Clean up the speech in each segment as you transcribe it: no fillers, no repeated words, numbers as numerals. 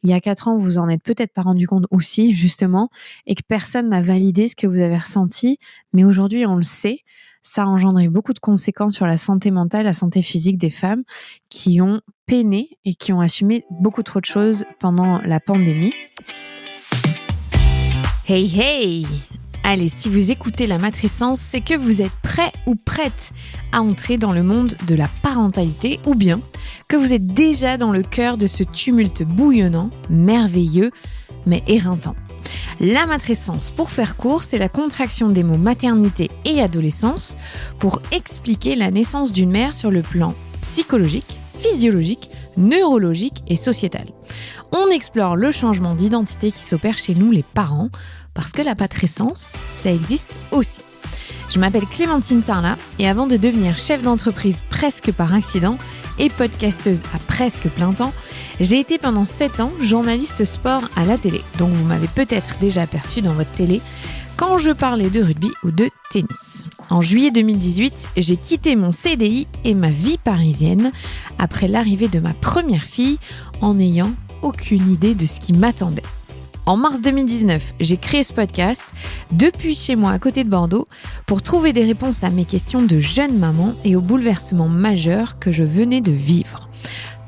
Il y a 4 ans, vous vous en êtes peut-être pas rendu compte aussi, justement, et que personne n'a validé ce que vous avez ressenti. Mais aujourd'hui, on le sait, ça a engendré beaucoup de conséquences sur la santé mentale, la santé physique des femmes qui ont peiné et qui ont assumé beaucoup trop de choses pendant la pandémie. Hey hey! Allez, si vous écoutez la matrescence, c'est que vous êtes prêt ou prête à entrer dans le monde de la parentalité ou bien que vous êtes déjà dans le cœur de ce tumulte bouillonnant, merveilleux, mais éreintant. La matrescence, pour faire court, c'est la contraction des mots maternité et adolescence pour expliquer la naissance d'une mère sur le plan psychologique, physiologique, neurologique et sociétal. On explore le changement d'identité qui s'opère chez nous les parents, parce que la matrescence, ça existe aussi. Je m'appelle Clémentine Sarlat et avant de devenir chef d'entreprise presque par accident et podcasteuse à presque plein temps, j'ai été pendant 7 ans journaliste sport à la télé. Donc vous m'avez peut-être déjà aperçu dans votre télé quand je parlais de rugby ou de tennis. En juillet 2018, j'ai quitté mon CDI et ma vie parisienne après l'arrivée de ma première fille en n'ayant aucune idée de ce qui m'attendait. En mars 2019, j'ai créé ce podcast depuis chez moi à côté de Bordeaux pour trouver des réponses à mes questions de jeune maman et aux bouleversements majeurs que je venais de vivre.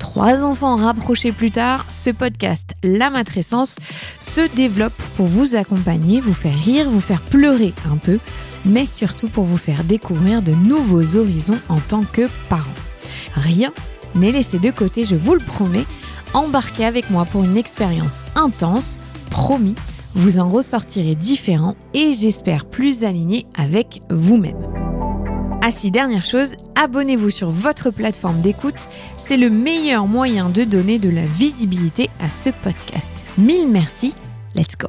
3 enfants rapprochés plus tard, ce podcast, La Matrescence, se développe pour vous accompagner, vous faire rire, vous faire pleurer un peu, mais surtout pour vous faire découvrir de nouveaux horizons en tant que parent. Rien n'est laissé de côté, je vous le promets. Embarquez avec moi pour une expérience intense. Promis, vous en ressortirez différent et j'espère plus aligné avec vous-même. Ah si, dernière chose, abonnez-vous sur votre plateforme d'écoute, c'est le meilleur moyen de donner de la visibilité à ce podcast. 1000 merci, let's go.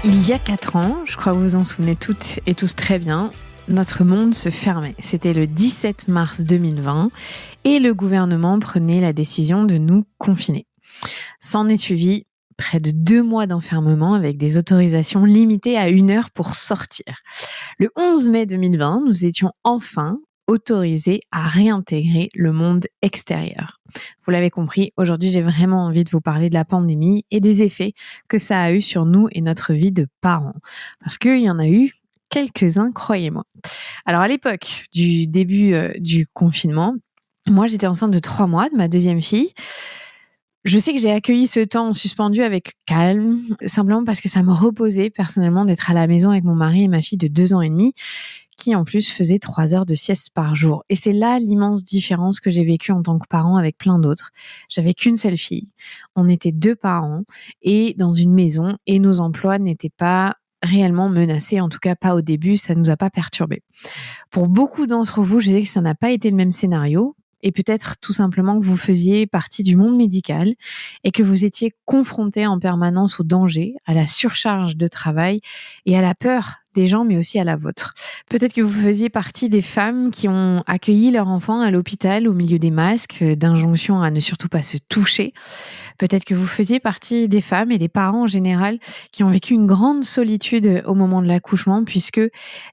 Il y a 4 ans, je crois que vous vous en souvenez toutes et tous très bien, notre monde se fermait. C'était le 17 mars 2020 et le gouvernement prenait la décision de nous confiner. S'en est suivi près de 2 mois d'enfermement avec des autorisations limitées à 1 heure pour sortir. Le 11 mai 2020, nous étions enfin autorisés à réintégrer le monde extérieur. Vous l'avez compris, aujourd'hui j'ai vraiment envie de vous parler de la pandémie et des effets que ça a eu sur nous et notre vie de parents. Parce qu'il y en a eu quelques-uns, croyez-moi. Alors à l'époque du début du confinement, moi j'étais enceinte de 3 mois de ma deuxième fille. Je sais que j'ai accueilli ce temps suspendu avec calme, simplement parce que ça me reposait personnellement d'être à la maison avec mon mari et ma fille de 2 ans et demi, qui en plus faisait 3 heures de sieste par jour. Et c'est là l'immense différence que j'ai vécue en tant que parent avec plein d'autres. J'avais qu'une seule fille, on était 2 parents et dans une maison et nos emplois n'étaient pas réellement menacés, en tout cas pas au début, ça ne nous a pas perturbés. Pour beaucoup d'entre vous, je sais que ça n'a pas été le même scénario. Et peut-être tout simplement que vous faisiez partie du monde médical et que vous étiez confronté en permanence au danger, à la surcharge de travail et à la peur des gens, mais aussi à la vôtre. Peut-être que vous faisiez partie des femmes qui ont accueilli leur enfant à l'hôpital au milieu des masques, d'injonctions à ne surtout pas se toucher. Peut-être que vous faisiez partie des femmes et des parents en général qui ont vécu une grande solitude au moment de l'accouchement puisque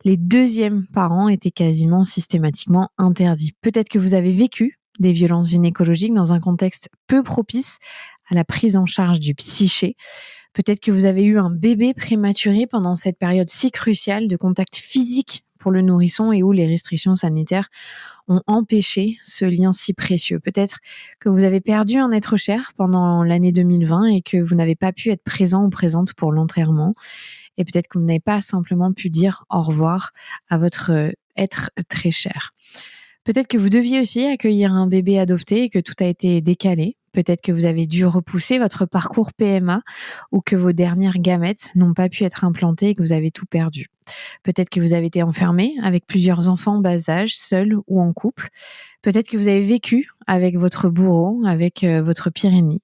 les deuxièmes parents étaient quasiment systématiquement interdits. Peut-être que vous avez vécu des violences gynécologiques dans un contexte peu propice à la prise en charge du psyché. Peut-être que vous avez eu un bébé prématuré pendant cette période si cruciale de contact physique pour le nourrisson et où les restrictions sanitaires ont empêché ce lien si précieux. Peut-être que vous avez perdu un être cher pendant l'année 2020 et que vous n'avez pas pu être présent ou présente pour l'enterrement. Et peut-être que vous n'avez pas simplement pu dire au revoir à votre être très cher. Peut-être que vous deviez aussi accueillir un bébé adopté et que tout a été décalé. Peut-être que vous avez dû repousser votre parcours PMA ou que vos dernières gamètes n'ont pas pu être implantées et que vous avez tout perdu. Peut-être que vous avez été enfermé avec plusieurs enfants en bas âge, seul ou en couple. Peut-être que vous avez vécu avec votre bourreau, avec votre pire ennemi.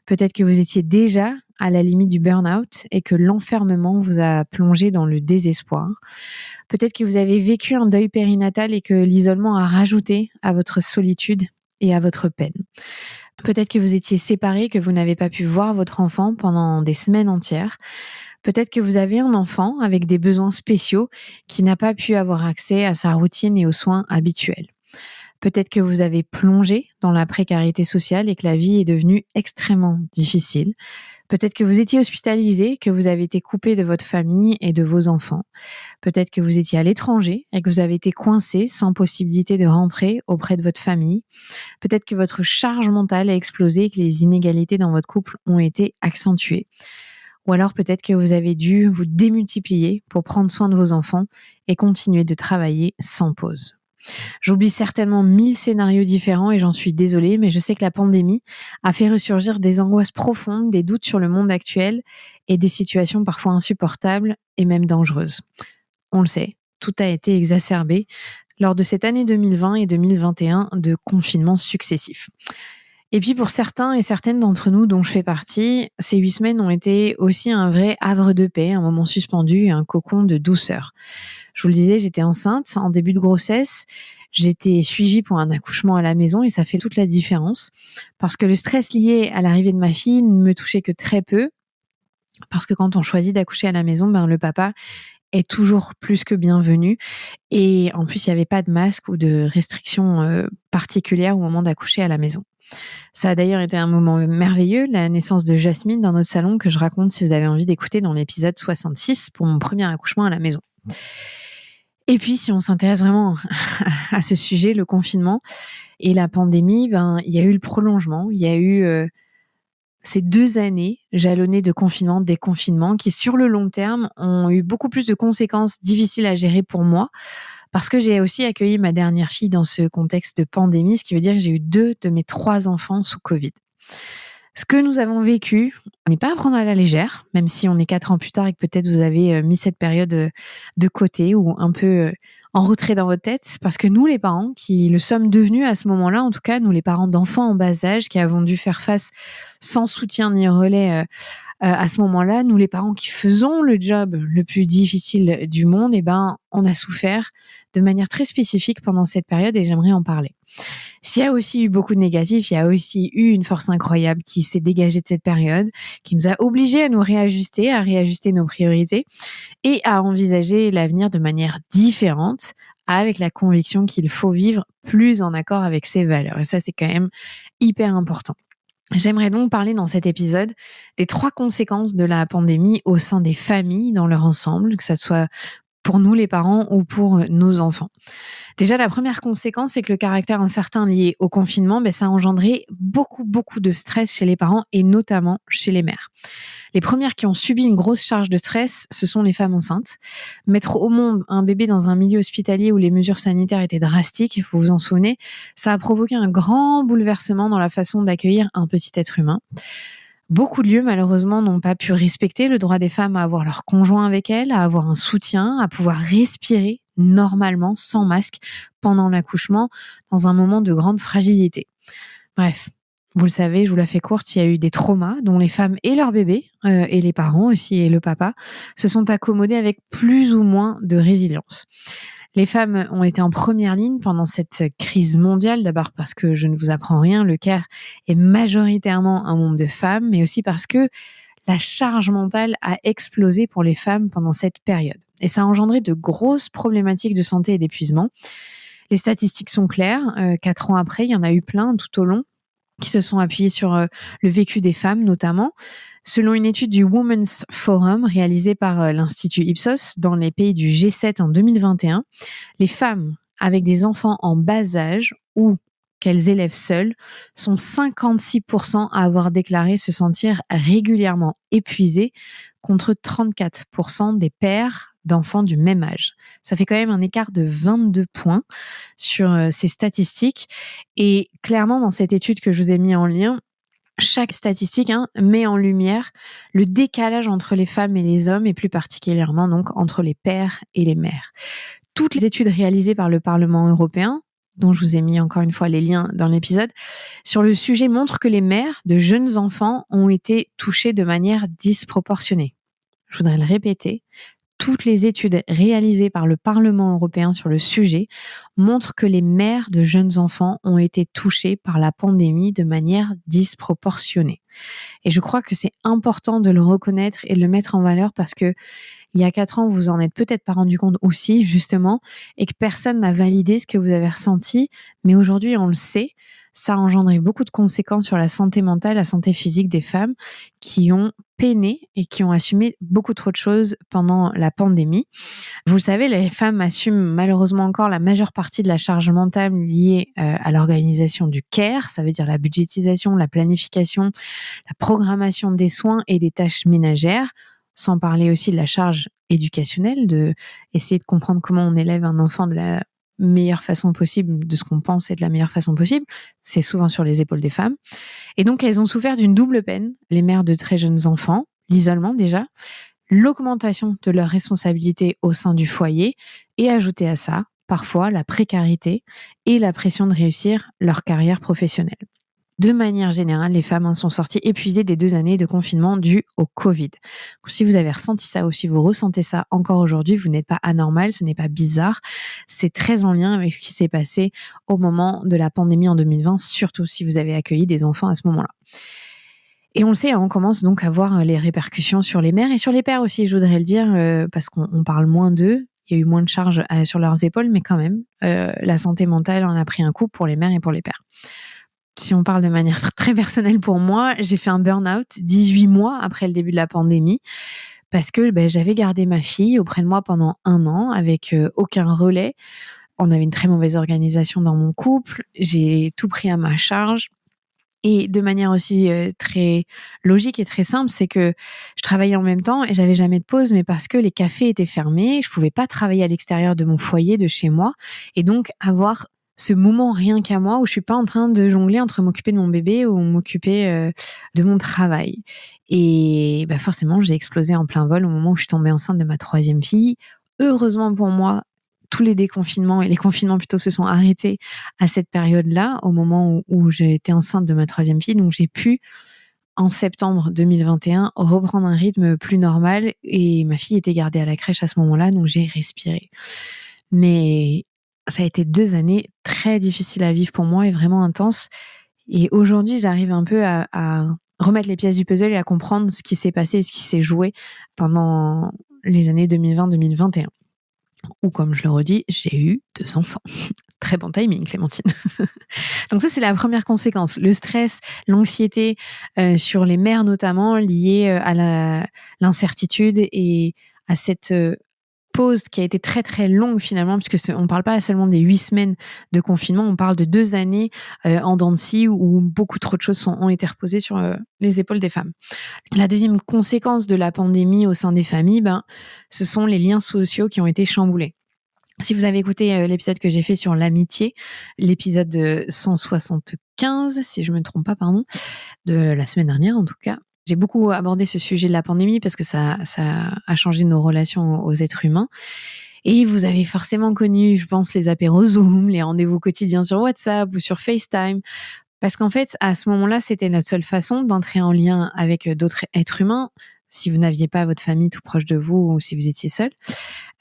Peut-être que vous étiez déjà à la limite du burn-out et que l'enfermement vous a plongé dans le désespoir. Peut-être que vous avez vécu un deuil périnatal et que l'isolement a rajouté à votre solitude et à votre peine. Peut-être que vous étiez séparés, que vous n'avez pas pu voir votre enfant pendant des semaines entières. Peut-être que vous avez un enfant avec des besoins spéciaux qui n'a pas pu avoir accès à sa routine et aux soins habituels. Peut-être que vous avez plongé dans la précarité sociale et que la vie est devenue extrêmement difficile. Peut-être que vous étiez hospitalisé, que vous avez été coupé de votre famille et de vos enfants. Peut-être que vous étiez à l'étranger et que vous avez été coincé sans possibilité de rentrer auprès de votre famille. Peut-être que votre charge mentale a explosé et que les inégalités dans votre couple ont été accentuées. Ou alors peut-être que vous avez dû vous démultiplier pour prendre soin de vos enfants et continuer de travailler sans pause. J'oublie certainement 1000 scénarios différents et j'en suis désolée, mais je sais que la pandémie a fait ressurgir des angoisses profondes, des doutes sur le monde actuel et des situations parfois insupportables et même dangereuses. On le sait, tout a été exacerbé lors de cette année 2020 et 2021 de confinements successifs. Et puis pour certains et certaines d'entre nous dont je fais partie, ces 8 semaines ont été aussi un vrai havre de paix, un moment suspendu et un cocon de douceur. Je vous le disais, j'étais enceinte en début de grossesse. J'étais suivie pour un accouchement à la maison et ça fait toute la différence parce que le stress lié à l'arrivée de ma fille ne me touchait que très peu parce que quand on choisit d'accoucher à la maison, le papa est toujours plus que bienvenu et en plus, il n'y avait pas de masque ou de restrictions particulières au moment d'accoucher à la maison. Ça a d'ailleurs été un moment merveilleux, la naissance de Jasmine dans notre salon que je raconte si vous avez envie d'écouter dans l'épisode 66 pour mon premier accouchement à la maison. Et puis, si on s'intéresse vraiment à ce sujet, le confinement et la pandémie, il y a eu le prolongement. Il y a eu ces 2 années jalonnées de confinement, déconfinement, qui sur le long terme ont eu beaucoup plus de conséquences difficiles à gérer pour moi, parce que j'ai aussi accueilli ma dernière fille dans ce contexte de pandémie, ce qui veut dire que j'ai eu 2 de mes 3 enfants sous Covid. Ce que nous avons vécu, on n'est pas à prendre à la légère, même si on est 4 ans plus tard et que peut-être vous avez mis cette période de côté ou un peu en retrait dans votre tête, parce que nous, les parents, qui le sommes devenus à ce moment-là, en tout cas, nous, les parents d'enfants en bas âge, qui avons dû faire face sans soutien ni relais à ce moment-là, nous, les parents qui faisons le job le plus difficile du monde, on a souffert de manière très spécifique pendant cette période et j'aimerais en parler. S'il y a aussi eu beaucoup de négatifs, il y a aussi eu une force incroyable qui s'est dégagée de cette période, qui nous a obligés à nous réajuster, à réajuster nos priorités et à envisager l'avenir de manière différente, avec la conviction qu'il faut vivre plus en accord avec ses valeurs. Et ça, c'est quand même hyper important. J'aimerais donc parler dans cet épisode des 3 conséquences de la pandémie au sein des familles dans leur ensemble, que ça soit pour nous les parents ou pour nos enfants. Déjà, la première conséquence, c'est que le caractère incertain lié au confinement, ça a engendré beaucoup de stress chez les parents et notamment chez les mères. Les premières qui ont subi une grosse charge de stress, ce sont les femmes enceintes. Mettre au monde un bébé dans un milieu hospitalier où les mesures sanitaires étaient drastiques, vous vous en souvenez, ça a provoqué un grand bouleversement dans la façon d'accueillir un petit être humain. Beaucoup de lieux, malheureusement, n'ont pas pu respecter le droit des femmes à avoir leur conjoint avec elles, à avoir un soutien, à pouvoir respirer normalement, sans masque, pendant l'accouchement, dans un moment de grande fragilité. Bref, vous le savez, je vous la fais courte, il y a eu des traumas dont les femmes et leurs bébés, et les parents aussi, et le papa, se sont accommodés avec plus ou moins de résilience. Les femmes ont été en première ligne pendant cette crise mondiale, d'abord parce que je ne vous apprends rien, le Caire est majoritairement un monde de femmes, mais aussi parce que la charge mentale a explosé pour les femmes pendant cette période. Et ça a engendré de grosses problématiques de santé et d'épuisement. Les statistiques sont claires, 4 ans après, il y en a eu plein tout au long, qui se sont appuyés sur le vécu des femmes notamment. Selon une étude du Women's Forum réalisée par l'Institut Ipsos dans les pays du G7 en 2021, les femmes avec des enfants en bas âge ou qu'elles élèvent seules sont 56% à avoir déclaré se sentir régulièrement épuisées contre 34% des pères d'enfants du même âge. Ça fait quand même un écart de 22 points sur ces statistiques. Et clairement, dans cette étude que je vous ai mis en lien, chaque statistique met en lumière le décalage entre les femmes et les hommes, et plus particulièrement donc entre les pères et les mères. Toutes les études réalisées par le Parlement européen, dont je vous ai mis encore une fois les liens dans l'épisode, sur le sujet montrent que les mères de jeunes enfants ont été touchées de manière disproportionnée. Je voudrais le répéter. Toutes les études réalisées par le Parlement européen sur le sujet montrent que les mères de jeunes enfants ont été touchées par la pandémie de manière disproportionnée. Et je crois que c'est important de le reconnaître et de le mettre en valeur parce que il y a 4 ans, vous vous en êtes peut-être pas rendu compte aussi, justement, et que personne n'a validé ce que vous avez ressenti. Mais aujourd'hui, on le sait, ça a engendré beaucoup de conséquences sur la santé mentale, la santé physique des femmes qui ont peiné et qui ont assumé beaucoup trop de choses pendant la pandémie. Vous le savez, les femmes assument malheureusement encore la majeure partie de la charge mentale liée à l'organisation du care, ça veut dire la budgétisation, la planification, la programmation des soins et des tâches ménagères, sans parler aussi de la charge éducationnelle, de essayer de comprendre comment on élève un enfant de la meilleure façon possible, de ce qu'on pense être la meilleure façon possible. C'est souvent sur les épaules des femmes. Et donc, elles ont souffert d'une double peine, les mères de très jeunes enfants, l'isolement déjà, l'augmentation de leurs responsabilités au sein du foyer et ajouter à ça, parfois, la précarité et la pression de réussir leur carrière professionnelle. De manière générale, les femmes sont sorties épuisées des 2 années de confinement dues au Covid. Donc, si vous avez ressenti ça ou si vous ressentez ça encore aujourd'hui, vous n'êtes pas anormal, ce n'est pas bizarre. C'est très en lien avec ce qui s'est passé au moment de la pandémie en 2020, surtout si vous avez accueilli des enfants à ce moment-là. Et on le sait, on commence donc à voir les répercussions sur les mères et sur les pères aussi, je voudrais le dire, parce qu'on parle moins d'eux. Il y a eu moins de charges sur leurs épaules, mais quand même, la santé mentale en a pris un coup pour les mères et pour les pères. Si on parle de manière très personnelle pour moi, j'ai fait un burn-out 18 mois après le début de la pandémie parce que j'avais gardé ma fille auprès de moi pendant 1 an avec aucun relais. On avait une très mauvaise organisation dans mon couple. J'ai tout pris à ma charge. Et de manière aussi très logique et très simple, c'est que je travaillais en même temps et j'avais jamais de pause, mais parce que les cafés étaient fermés, je pouvais pas travailler à l'extérieur de mon foyer, de chez moi, et donc avoir ce moment rien qu'à moi où je suis pas en train de jongler entre m'occuper de mon bébé ou m'occuper de mon travail. Et forcément, j'ai explosé en plein vol au moment où je suis tombée enceinte de ma 3e fille. Heureusement pour moi, tous les déconfinements et les confinements plutôt se sont arrêtés à cette période-là, au moment où j'ai été enceinte de ma 3e fille. Donc j'ai pu, en septembre 2021, reprendre un rythme plus normal et ma fille était gardée à la crèche à ce moment-là, donc j'ai respiré. Mais ça a été 2 années très difficiles à vivre pour moi et vraiment intenses. Et aujourd'hui, j'arrive un peu à remettre les pièces du puzzle et à comprendre ce qui s'est passé et ce qui s'est joué pendant les années 2020-2021. Ou comme je le redis, j'ai eu 2 enfants. Très bon timing, Clémentine. Donc ça, c'est la première conséquence. Le stress, l'anxiété sur les mères notamment, liées à l'incertitude et à cette pause qui a été très très longue finalement, puisque on ne parle pas seulement des 8 semaines de confinement, on parle de 2 années en dents de scie où beaucoup trop de choses ont été reposées sur les épaules des femmes. La deuxième conséquence de la pandémie au sein des familles, ce sont les liens sociaux qui ont été chamboulés. Si vous avez écouté l'épisode que j'ai fait sur l'amitié, l'épisode 175, si je ne me trompe pas, de la semaine dernière en tout cas, j'ai beaucoup abordé ce sujet de la pandémie parce que ça a changé nos relations aux êtres humains. Et vous avez forcément connu, je pense, les apéros Zoom, les rendez-vous quotidiens sur WhatsApp ou sur FaceTime. Parce qu'en fait, à ce moment-là, c'était notre seule façon d'entrer en lien avec d'autres êtres humains, si vous n'aviez pas votre famille tout proche de vous ou si vous étiez seul.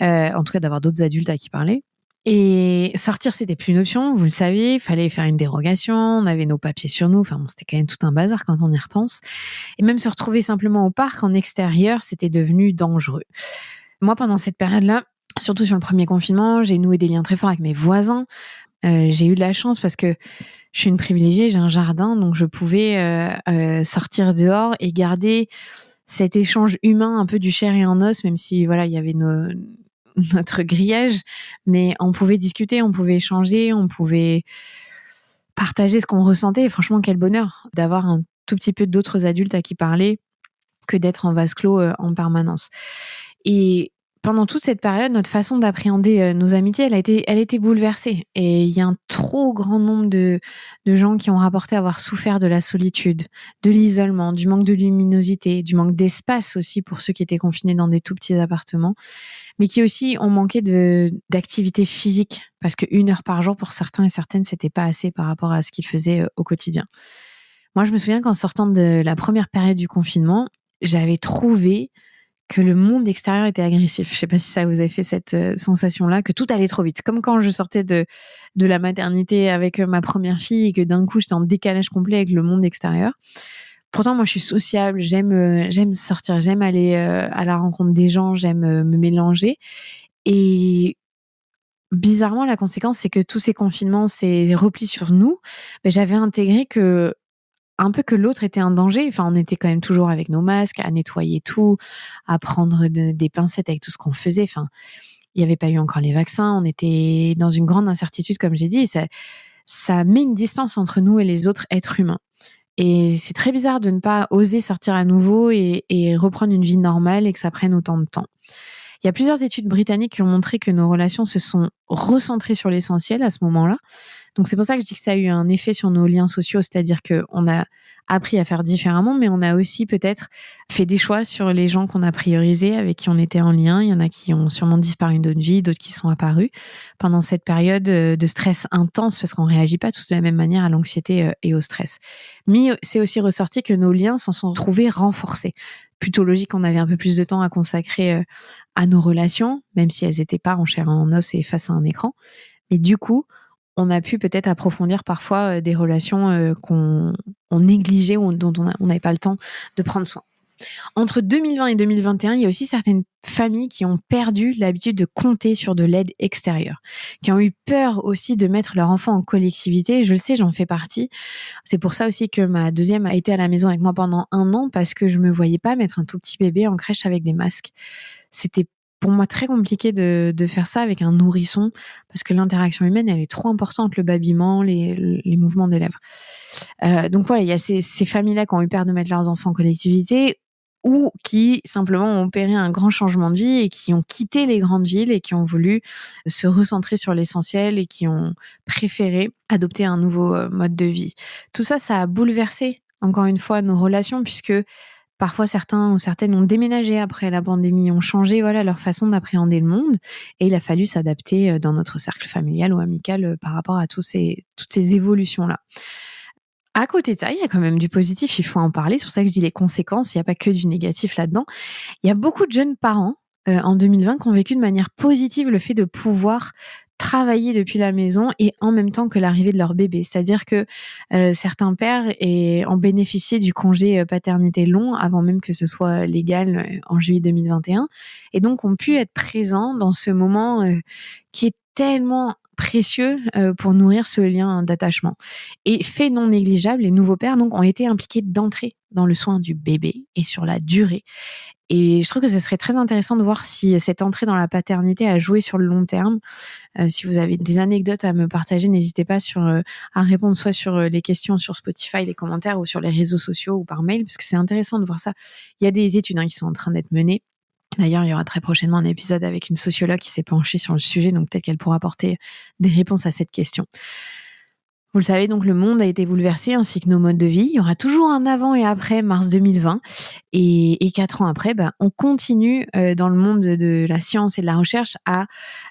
En tout cas, d'avoir d'autres adultes à qui parler. Et sortir, c'était plus une option, vous le saviez, il fallait faire une dérogation, on avait nos papiers sur nous, c'était quand même tout un bazar quand on y repense. Et même se retrouver simplement au parc, en extérieur, c'était devenu dangereux. Moi, pendant cette période-là, surtout sur le premier confinement, j'ai noué des liens très forts avec mes voisins. J'ai eu de la chance parce que je suis une privilégiée, j'ai un jardin, donc je pouvais sortir dehors et garder cet échange humain un peu du chair et en os, même si il y avait notre grillage, mais on pouvait discuter, on pouvait échanger, on pouvait partager ce qu'on ressentait. Et franchement, quel bonheur d'avoir un tout petit peu d'autres adultes à qui parler que d'être en vase clos en permanence. Et pendant toute cette période, notre façon d'appréhender nos amitiés, elle a été bouleversée. Et il y a un trop grand nombre de gens qui ont rapporté avoir souffert de la solitude, de l'isolement, du manque de luminosité, du manque d'espace aussi pour ceux qui étaient confinés dans des tout petits appartements, mais qui aussi ont manqué d'activité physique, parce que 1 heure par jour pour certains et certaines, c'était pas assez par rapport à ce qu'ils faisaient au quotidien. Moi, je me souviens qu'en sortant de la première période du confinement, j'avais trouvé que le monde extérieur était agressif. Je ne sais pas si ça vous avez fait cette sensation-là, que tout allait trop vite. Comme quand je sortais de la maternité avec ma première fille et que d'un coup, j'étais en décalage complet avec le monde extérieur. Pourtant, moi, je suis sociable, j'aime sortir, j'aime aller à la rencontre des gens, j'aime me mélanger. Et bizarrement, la conséquence, c'est que tous ces confinements, ces replis sur nous, j'avais intégré un peu que l'autre était un danger. Enfin, on était quand même toujours avec nos masques, à nettoyer tout, à prendre des pincettes avec tout ce qu'on faisait. Enfin, il n'y avait pas eu encore les vaccins. On était dans une grande incertitude, comme j'ai dit. Et ça met une distance entre nous et les autres êtres humains. Et c'est très bizarre de ne pas oser sortir à nouveau et reprendre une vie normale et que ça prenne autant de temps. Il y a plusieurs études britanniques qui ont montré que nos relations se sont recentrées sur l'essentiel à ce moment-là. Donc c'est pour ça que je dis que ça a eu un effet sur nos liens sociaux, c'est-à-dire qu'on a appris à faire différemment, mais on a aussi peut-être fait des choix sur les gens qu'on a priorisés, avec qui on était en lien. Il y en a qui ont sûrement disparu de notre vie, d'autres qui sont apparus pendant cette période de stress intense, parce qu'on ne réagit pas tous de la même manière à l'anxiété et au stress. Mais c'est aussi ressorti que nos liens s'en sont trouvés renforcés. Plutôt logique qu'on avait un peu plus de temps à consacrer à nos relations, même si elles n'étaient pas en chair et en os et face à un écran. Mais du coup, on a pu peut-être approfondir parfois des relations qu'on négligeait ou dont on n'avait pas le temps de prendre soin. Entre 2020 et 2021, il y a aussi certaines familles qui ont perdu l'habitude de compter sur de l'aide extérieure, qui ont eu peur aussi de mettre leur enfant en collectivité. Je le sais, j'en fais partie. C'est pour ça aussi que ma deuxième a été à la maison avec moi pendant 1 an, parce que je me voyais pas mettre un tout petit bébé en crèche avec des masques. C'était pour moi très compliqué de faire ça avec un nourrisson, parce que l'interaction humaine, elle est trop importante, le babillement, les mouvements des lèvres. Donc voilà, il y a ces familles-là qui ont eu peur de mettre leurs enfants en collectivité, ou qui simplement ont opéré un grand changement de vie et qui ont quitté les grandes villes et qui ont voulu se recentrer sur l'essentiel et qui ont préféré adopter un nouveau mode de vie. Tout ça, ça a bouleversé, encore une fois, nos relations, puisque parfois, certains ou certaines ont déménagé après la pandémie, ont changé leur façon d'appréhender le monde, et il a fallu s'adapter dans notre cercle familial ou amical par rapport à toutes ces évolutions-là. À côté de ça, il y a quand même du positif, il faut en parler. C'est pour ça que je dis les conséquences, il n'y a pas que du négatif là-dedans. Il y a beaucoup de jeunes parents en 2020 qui ont vécu de manière positive le fait de pouvoir travailler depuis la maison et en même temps que l'arrivée de leur bébé. C'est-à-dire que certains pères ont bénéficié du congé paternité long avant même que ce soit légal en juillet 2021, et donc ont pu être présents dans ce moment qui est tellement précieux pour nourrir ce lien d'attachement. Et fait non négligeable, les nouveaux pères donc ont été impliqués d'entrée dans le soin du bébé et sur la durée. Et je trouve que ce serait très intéressant de voir si cette entrée dans la paternité a joué sur le long terme. Si vous avez des anecdotes à me partager, n'hésitez pas à répondre soit sur les questions sur Spotify, les commentaires, ou sur les réseaux sociaux ou par mail, parce que c'est intéressant de voir ça. Il y a des études qui sont en train d'être menées. D'ailleurs, il y aura très prochainement un épisode avec une sociologue qui s'est penchée sur le sujet, donc peut-être qu'elle pourra apporter des réponses à cette question. Vous le savez, donc le monde a été bouleversé, ainsi que nos modes de vie. Il y aura toujours un avant et après mars 2020. Et 4 ans après, on continue dans le monde de la science et de la recherche à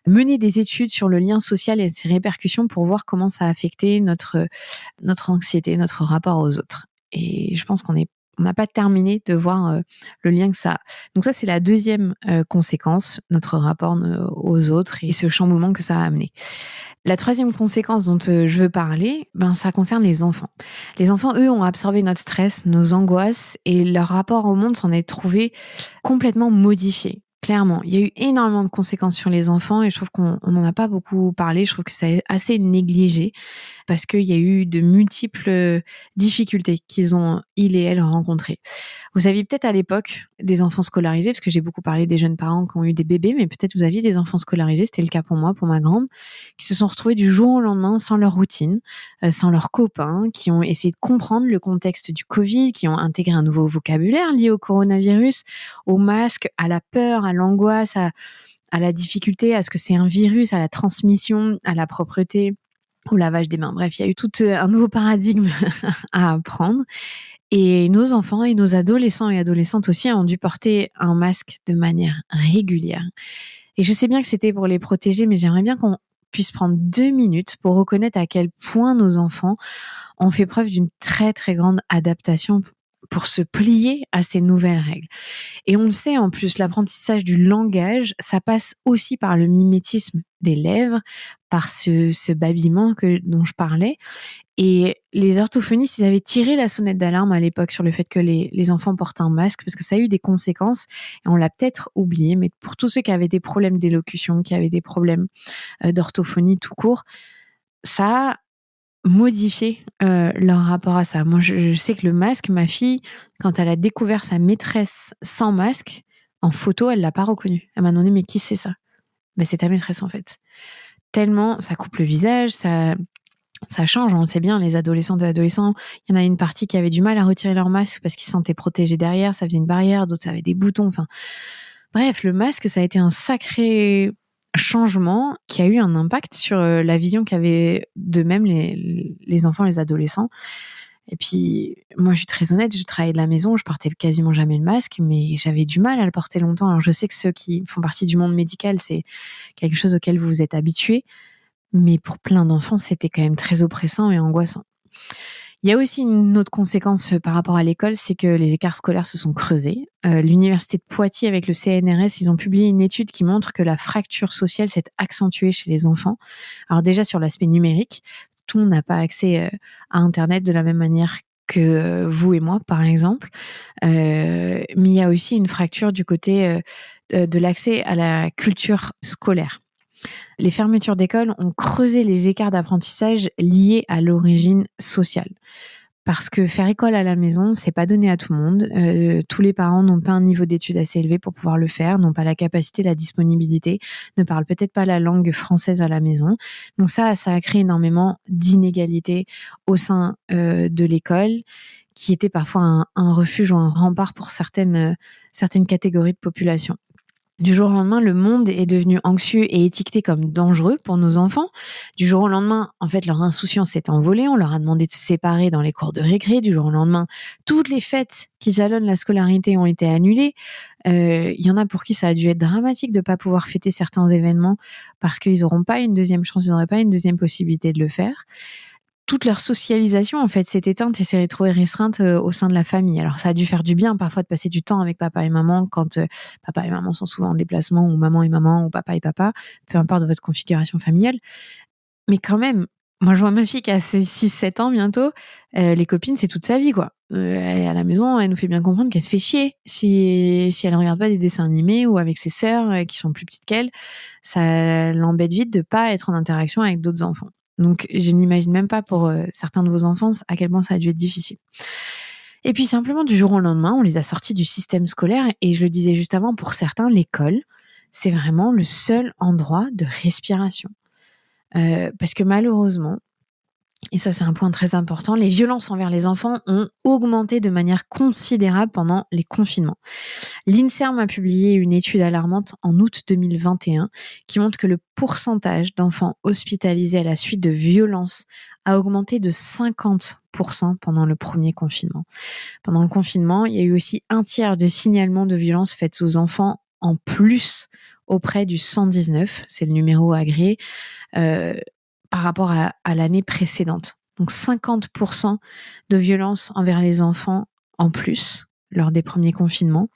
mener des études sur le lien social et ses répercussions pour voir comment ça a affecté notre anxiété, notre rapport aux autres. Et je pense qu'on n'a pas terminé de voir le lien que ça a. Donc ça, c'est la deuxième conséquence, notre rapport aux autres et ce chamboulement que ça a amené. La troisième conséquence dont je veux parler, ça concerne les enfants. Les enfants, eux, ont absorbé notre stress, nos angoisses, et leur rapport au monde s'en est trouvé complètement modifié. Clairement, il y a eu énormément de conséquences sur les enfants, et je trouve qu'on n'en a pas beaucoup parlé. Je trouve que c'est assez négligé, parce qu'il y a eu de multiples difficultés ils et elles, rencontrées. Vous aviez peut-être à l'époque des enfants scolarisés, parce que j'ai beaucoup parlé des jeunes parents qui ont eu des bébés, mais peut-être vous aviez des enfants scolarisés, c'était le cas pour moi, pour ma grande, qui se sont retrouvés du jour au lendemain sans leur routine, sans leurs copains, qui ont essayé de comprendre le contexte du Covid, qui ont intégré un nouveau vocabulaire lié au coronavirus, au masque, à la peur, à l'angoisse, à la difficulté, à ce que c'est un virus, à la transmission, à la propreté, au lavage des mains. Bref, il y a eu tout un nouveau paradigme à apprendre. Et nos enfants et nos adolescents et adolescentes aussi ont dû porter un masque de manière régulière. Et je sais bien que c'était pour les protéger, mais j'aimerais bien qu'on puisse prendre 2 minutes pour reconnaître à quel point nos enfants ont fait preuve d'une très très grande adaptation pour se plier à ces nouvelles règles. Et on le sait en plus, l'apprentissage du langage, ça passe aussi par le mimétisme des lèvres, par ce babillement dont je parlais. Et les orthophonistes, ils avaient tiré la sonnette d'alarme à l'époque sur le fait que les enfants portent un masque, parce que ça a eu des conséquences, et on l'a peut-être oublié, mais pour tous ceux qui avaient des problèmes d'élocution, qui avaient des problèmes d'orthophonie tout court, ça a modifié leur rapport à ça. Moi, je sais que le masque, ma fille, quand elle a découvert sa maîtresse sans masque, en photo, elle l'a pas reconnue. Elle m'a demandé, mais qui c'est ça? Ben, c'est ta maîtresse en fait. Tellement ça coupe le visage, ça change, on le sait bien, les adolescentes et adolescents, il y en a une partie qui avait du mal à retirer leur masque parce qu'ils se sentaient protégés derrière, ça faisait une barrière, d'autres ça avait des boutons, enfin bref, le masque, ça a été un sacré changement qui a eu un impact sur la vision qu'avaient d'eux-mêmes les enfants, les adolescents. Et puis, moi, je suis très honnête, je travaillais de la maison, je portais quasiment jamais le masque, mais j'avais du mal à le porter longtemps. Alors, je sais que ceux qui font partie du monde médical, c'est quelque chose auquel vous vous êtes habitués, mais pour plein d'enfants, c'était quand même très oppressant et angoissant. Il y a aussi une autre conséquence par rapport à l'école, c'est que les écarts scolaires se sont creusés. L'université de Poitiers avec le CNRS, ils ont publié une étude qui montre que la fracture sociale s'est accentuée chez les enfants. Alors déjà sur l'aspect numérique, tout le monde n'a pas accès à Internet de la même manière que vous et moi, par exemple. Mais il y a aussi une fracture du côté de l'accès à la culture scolaire. Les fermetures d'écoles ont creusé les écarts d'apprentissage liés à l'origine sociale. Parce que faire école à la maison, c'est pas donné à tout le monde. Tous les parents n'ont pas un niveau d'études assez élevé pour pouvoir le faire, n'ont pas la capacité, la disponibilité, ne parlent peut-être pas la langue française à la maison. Donc ça a créé énormément d'inégalités au sein de l'école, qui était parfois un refuge ou un rempart pour certaines catégories de population. Du jour au lendemain, le monde est devenu anxieux et étiqueté comme dangereux pour nos enfants. Du jour au lendemain, en fait, leur insouciance s'est envolée. On leur a demandé de se séparer dans les cours de récré. Du jour au lendemain, toutes les fêtes qui jalonnent la scolarité ont été annulées. Il y en a pour qui ça a dû être dramatique de ne pas pouvoir fêter certains événements parce qu'ils n'auront pas une deuxième chance, ils n'auraient pas une deuxième possibilité de le faire. Toute leur socialisation, en fait, s'est éteinte et s'est retrouvée restreinte au sein de la famille. Alors, ça a dû faire du bien parfois de passer du temps avec papa et maman quand papa et maman sont souvent en déplacement, ou maman et maman, ou papa et papa, peu importe votre configuration familiale. Mais quand même, moi, je vois ma fille qui a 6-7 ans bientôt, les copines, c'est toute sa vie, quoi. Elle est à la maison, elle nous fait bien comprendre qu'elle se fait chier si elle ne regarde pas des dessins animés ou avec ses sœurs qui sont plus petites qu'elle. Ça l'embête vite de ne pas être en interaction avec d'autres enfants. Donc, je n'imagine même pas pour certains de vos enfants à quel point ça a dû être difficile. Et puis, simplement, du jour au lendemain, on les a sortis du système scolaire. Et je le disais juste avant, pour certains, l'école, c'est vraiment le seul endroit de respiration. Parce que malheureusement, et ça c'est un point très important, les violences envers les enfants ont augmenté de manière considérable pendant les confinements. L'INSERM a publié une étude alarmante en août 2021 qui montre que le pourcentage d'enfants hospitalisés à la suite de violences a augmenté de 50% pendant le premier confinement. Pendant le confinement, il y a eu aussi un tiers de signalements de violences faites aux enfants en plus auprès du 119, c'est le numéro agréé, par rapport à l'année précédente. Donc 50% de violences envers les enfants en plus lors des premiers confinements.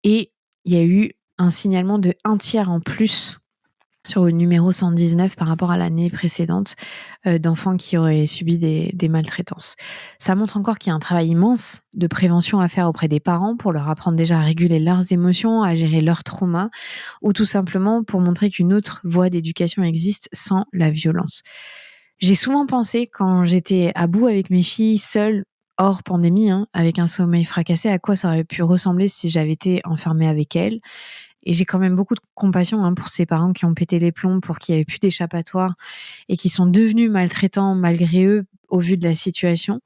Et il y a eu un signalement de un tiers en plus sur le numéro 119 par rapport à l'année précédente d'enfants qui auraient subi des maltraitances. Ça montre encore qu'il y a un travail immense de prévention à faire auprès des parents pour leur apprendre déjà à réguler leurs émotions, à gérer leurs traumas, ou tout simplement pour montrer qu'une autre voie d'éducation existe sans la violence. J'ai souvent pensé, quand j'étais à bout avec mes filles, seule, hors pandémie, avec un sommeil fracassé, à quoi ça aurait pu ressembler si j'avais été enfermée avec elles. Et j'ai quand même beaucoup de compassion pour ces parents qui ont pété les plombs pour qu'il n'y avait plus d'échappatoire et qui sont devenus maltraitants malgré eux au vu de la situation.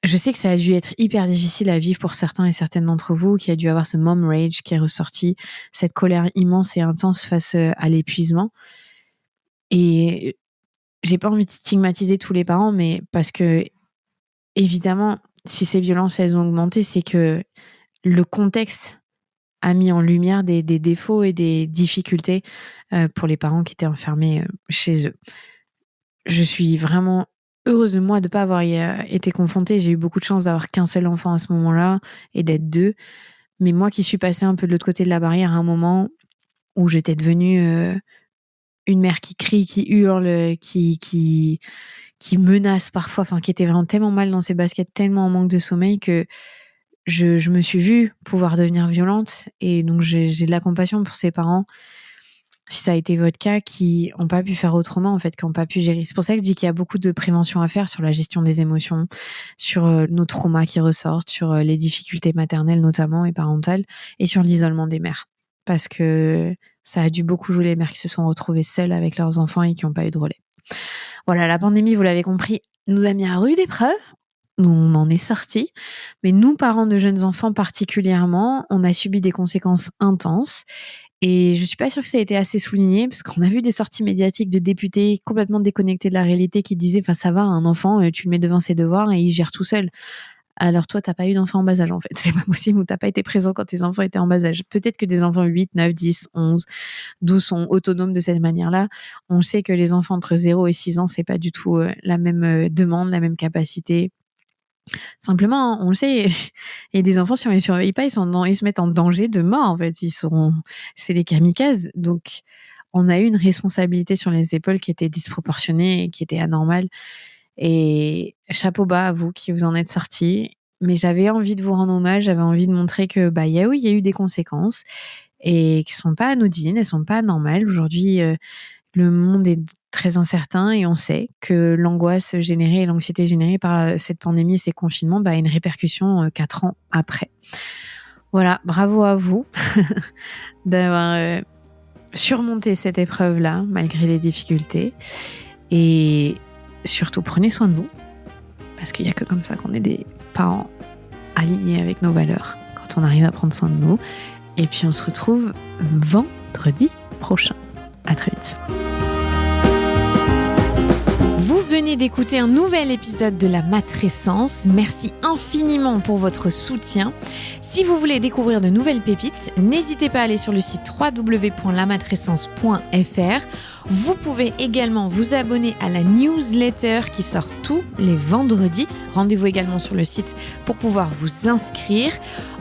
Je sais que ça a dû être hyper difficile à vivre pour certains et certaines d'entre vous, qui a dû avoir ce mom rage qui est ressorti, cette colère immense et intense face à l'épuisement. Et j'ai pas envie de stigmatiser tous les parents, mais parce que, évidemment, si ces violences elles ont augmenté, c'est que le contexte a mis en lumière des défauts et des difficultés pour les parents qui étaient enfermés chez eux. Je suis vraiment heureuse de moi de ne pas avoir été confrontée. J'ai eu beaucoup de chance d'avoir qu'un seul enfant à ce moment-là et d'être 2. Mais moi qui suis passée un peu de l'autre côté de la barrière à un moment où j'étais devenue une mère qui crie, qui hurle, qui menace parfois, qui était vraiment tellement mal dans ses baskets, tellement en manque de sommeil que je me suis vue pouvoir devenir violente. Et donc j'ai de la compassion pour ces parents, si ça a été votre cas, qui n'ont pas pu faire autrement, en fait, qui n'ont pas pu gérer. C'est pour ça que je dis qu'il y a beaucoup de prévention à faire sur la gestion des émotions, sur nos traumas qui ressortent, sur les difficultés maternelles notamment et parentales, et sur l'isolement des mères. Parce que ça a dû beaucoup jouer les mères qui se sont retrouvées seules avec leurs enfants et qui n'ont pas eu de relais. Voilà, la pandémie, vous l'avez compris, nous a mis à rude épreuve. On en est sortis. Mais nous, parents de jeunes enfants particulièrement, on a subi des conséquences intenses. Et je suis pas sûre que ça a été assez souligné, parce qu'on a vu des sorties médiatiques de députés complètement déconnectés de la réalité qui disaient « ça va, un enfant, tu le mets devant ses devoirs et il gère tout seul ». Alors toi, t'as pas eu d'enfant en bas âge en fait. C'est pas possible, ou t'as pas été présent quand tes enfants étaient en bas âge. Peut-être que des enfants 8, 9, 10, 11, 12 sont autonomes de cette manière-là. On sait que les enfants entre 0 et 6 ans, c'est pas du tout la même demande, la même capacité. Simplement, on le sait, il y a des enfants, si on les surveille pas, ils se mettent en danger de mort, en fait. C'est des kamikazes. Donc, on a eu une responsabilité sur les épaules qui était disproportionnée et qui était anormale. Et chapeau bas à vous qui vous en êtes sortis. Mais j'avais envie de vous rendre hommage, j'avais envie de montrer que, il y a eu des conséquences et qui sont pas anodines, elles sont pas anormales. Aujourd'hui, le monde est très incertain et on sait que l'angoisse générée et l'anxiété générée par cette pandémie et ces confinements a une répercussion 4 ans après. Voilà, bravo à vous d'avoir surmonté cette épreuve-là malgré les difficultés. Et surtout, prenez soin de vous, parce qu'il n'y a que comme ça qu'on est des parents alignés avec nos valeurs, quand on arrive à prendre soin de nous. Et puis on se retrouve vendredi prochain. À très vite. Vous venez d'écouter un nouvel épisode de La Matrescence. Merci infiniment pour votre soutien. Si vous voulez découvrir de nouvelles pépites, n'hésitez pas à aller sur le site www.lamatrescence.fr. Vous pouvez également vous abonner à la newsletter qui sort tous les vendredis. Rendez-vous également sur le site pour pouvoir vous inscrire.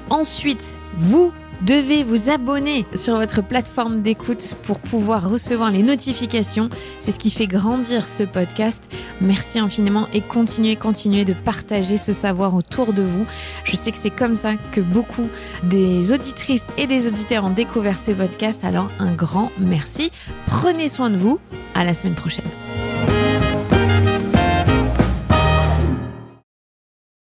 Ensuite, vous devez vous abonner sur votre plateforme d'écoute pour pouvoir recevoir les notifications. C'est ce qui fait grandir ce podcast. Merci infiniment et continuez de partager ce savoir autour de vous. Je sais que c'est comme ça que beaucoup des auditrices et des auditeurs ont découvert ce podcast. Alors un grand merci. Prenez soin de vous. À la semaine prochaine.